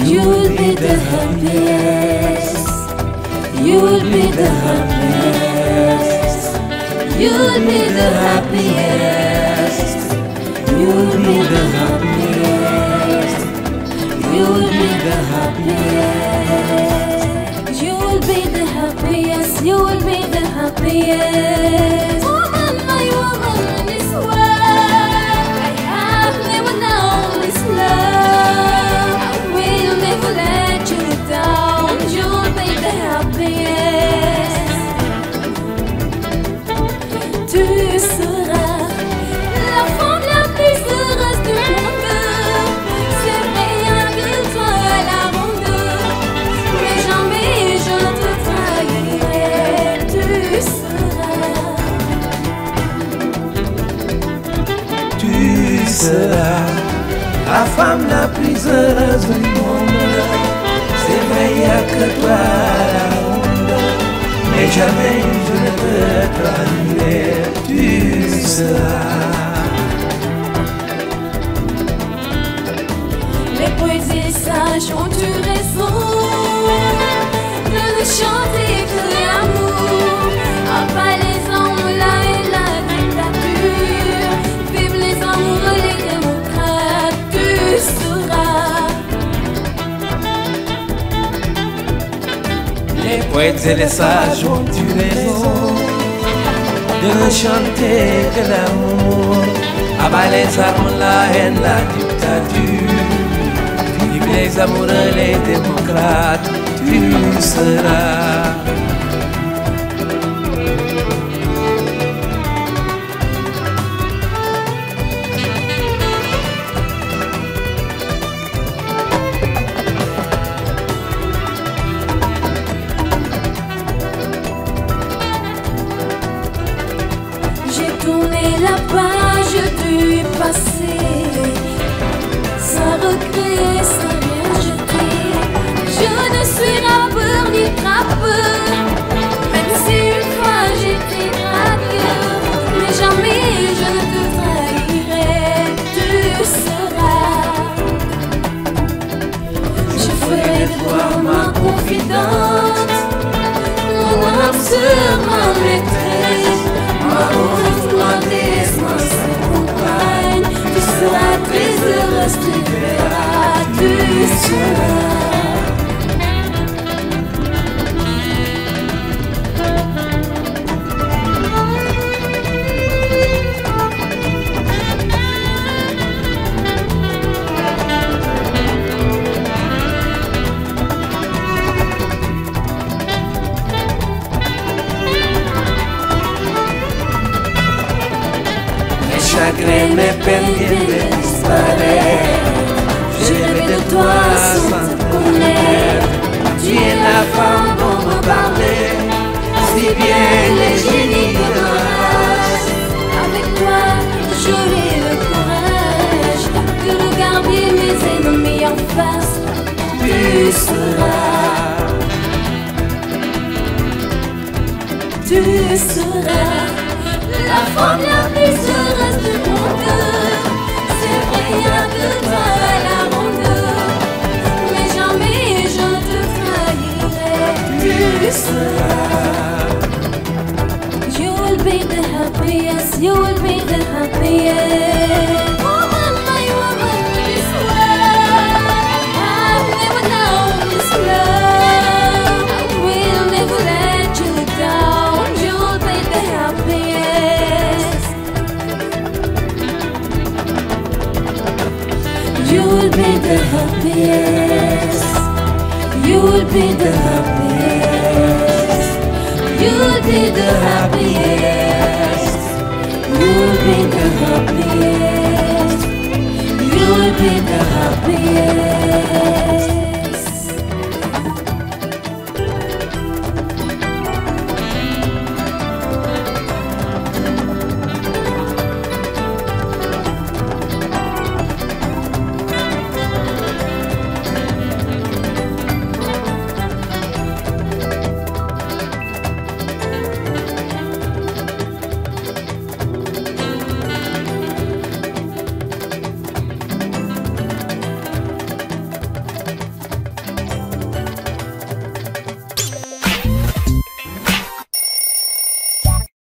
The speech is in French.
You'll be the happiest. You'll be the happiest. You'll be the happiest. You'll be the happiest. You'll be the happiest. You'll be the happiest. You'll be the happiest. Woman, my woman in this world, I have never known this love. I will never let you down. You'll be the happiest. Tu seras la femme la plus heureuse du monde. C'est rien que toi la ronde. Mais jamais je ne te trahirai. Tu seras la femme la plus heureuse du monde. C'est vrai, il n'y a que toi la ronde. Mais jamais je ne te trahirai. Tu seras. Les poètes et les sages ont eu raison de ne chanter que l'amour. Ah, pas les hommes, la et la dictature. Vive les amoureux, les démocrates. Tu seras. Les poètes et les sages ont eu raison de ne chanter que l'amour. Abat les armes, la haine, la dictature. Vive les amoureux, les démocrates. Tu seras. J'ai tourné la page du passé, sans regret, sans rien jeter. Je ne suis rappeur ni trappeur, même si une fois j'étais dragueur. Mais jamais je ne te trahirai, tu seras. Je ferai de toi ma confidente, mon âme sera maîtresse. Ma compagne, tu seras très heureuse, tu verras, tu seras. Chagrins, mes peines viennent disparaître. Je rêve de toi sans te connaître. Tu es la femme dont me parlait si bien les génies de la race. Avec toi, j'aurai le courage de regarder mes ennemis en face. Tu seras. Tu seras la femme la plus heureuse du monde. C'est vrai, il n'y a que toi la ronde. Mais jamais je ne te trahirai. Tu seras. You'll be the happiest. You'll be the happiest. Woman, my woman, this world. I've never known this love. I will never let you down. You'll be the happiest. You'll be the happiest. You'll be the happiest. You'll be the happiest. You'll be the happiest. You'll be the happiest.